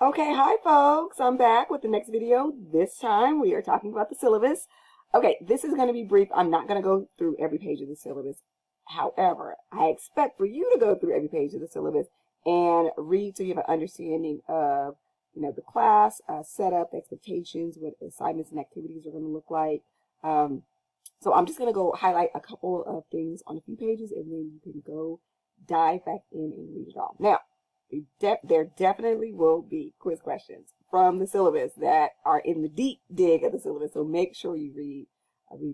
Okay, hi folks. I'm back with the next video. This time we are talking about the syllabus. Okay, this is going to be brief. I'm not going to go through every page of the syllabus. However, I expect for you to go through every page of the syllabus and read so you have an understanding of, the class, setup, expectations, what assignments and activities are going to look like. So I'm just going to go highlight a couple of things on a few pages and then you can go dive back in and read it all. Now, there definitely will be quiz questions from the syllabus that are in the deep dig of the syllabus. So make sure you read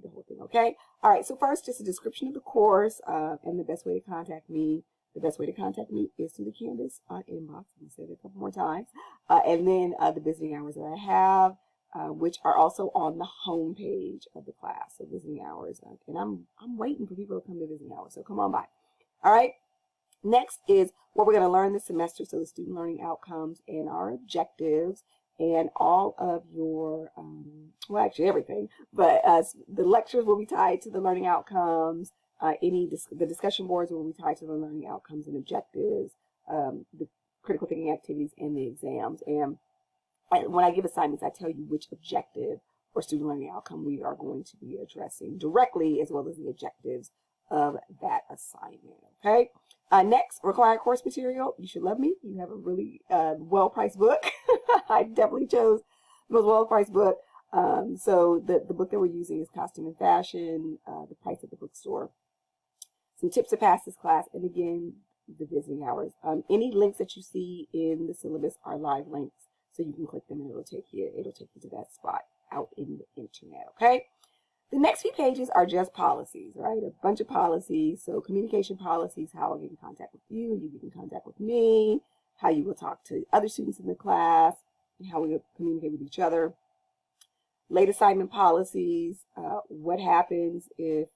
the whole thing, okay? All right, so first, just a description of the course and the best way to contact me. The best way to contact me is through the Canvas inbox. I said it a couple more times. And then the visiting hours that I have, which are also on the home page of the class. So visiting hours. And I'm waiting for people to come to visiting hours. So come on by. All right. Next is what we're going to learn this semester, so the student learning outcomes and our objectives and all of your, well, actually everything, but the lectures will be tied to the learning outcomes, the discussion boards will be tied to the learning outcomes and objectives, the critical thinking activities, and the exams. And when I give assignments, I tell you which objective or student learning outcome we are going to be addressing directly, as well as the objectives of that assignment, okay? Next, required course material. You should love me. You have a really well-priced book. I definitely chose the most well-priced book. So the book that we're using is Costume and Fashion, the price at the bookstore. Some tips to pass this class, and again, the visiting hours. Any links that you see in the syllabus are live links, so you can click them and it'll take you to that spot out in the internet, okay? The next few pages are just policies, right? A bunch of policies. So communication policies, how I'll get in contact with you, you get in contact with me, how you will talk to other students in the class, and how we will communicate with each other. Late assignment policies, what happens if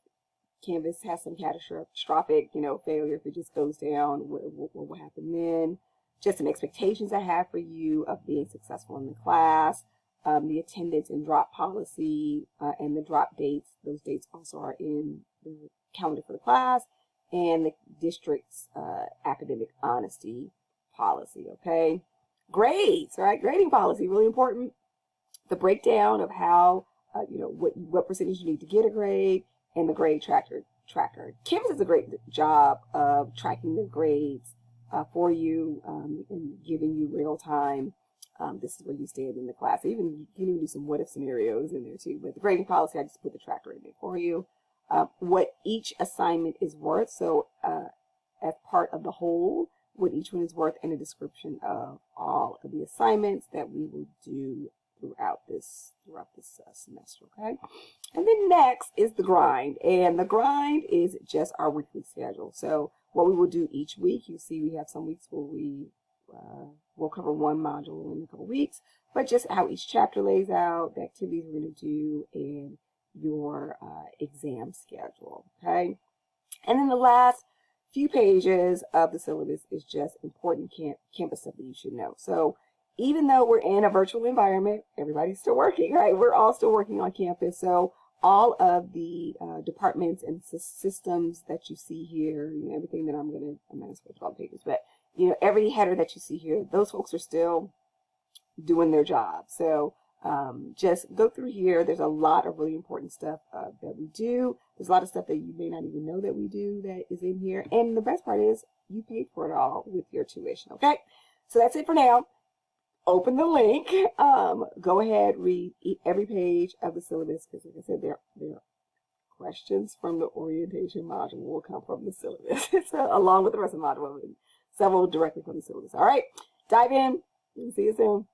Canvas has some catastrophic, failure, if it just goes down, what will happen then? Just some expectations I have for you of being successful in the class. The attendance and drop policy and the drop dates. Those dates also are in the calendar for the class, and the district's academic honesty policy, okay? Grades, right? Grading policy, really important. The breakdown of how, what percentage you need to get a grade, and the grade tracker. Canvas does a great job of tracking the grades for you and giving you real time. This is where you stand in the class. You can even do some what if scenarios in there too. But the grading policy, I just put the tracker in there for you. What each assignment is worth. So as part of the whole, what each one is worth, and a description of all of the assignments that we will do throughout this semester. Okay. And then next is the grind, and the grind is just our weekly schedule. So what we will do each week. You see, we have some weeks where we'll cover one module in a couple weeks, but just how each chapter lays out, the activities we're going to do, and your exam schedule, okay? And then the last few pages of the syllabus is just important campus stuff that you should know. So even though we're in a virtual environment, everybody's still working, right? We're all still working on campus. So all of the departments and systems that you see here, everything that I'm not going to switch all the pages, but every header that you see here, those folks are still doing their job. So just go through here. There's a lot of really important stuff that we do. There's a lot of stuff that you may not even know that we do that is in here. And the best part is you paid for it all with your tuition, okay? So that's it for now. Open the link. Go ahead, read every page of the syllabus, because like I said, there are questions from the orientation module will come from the syllabus, so, along with the rest of the module, and several directly from the syllabus. All right, dive in. See you soon.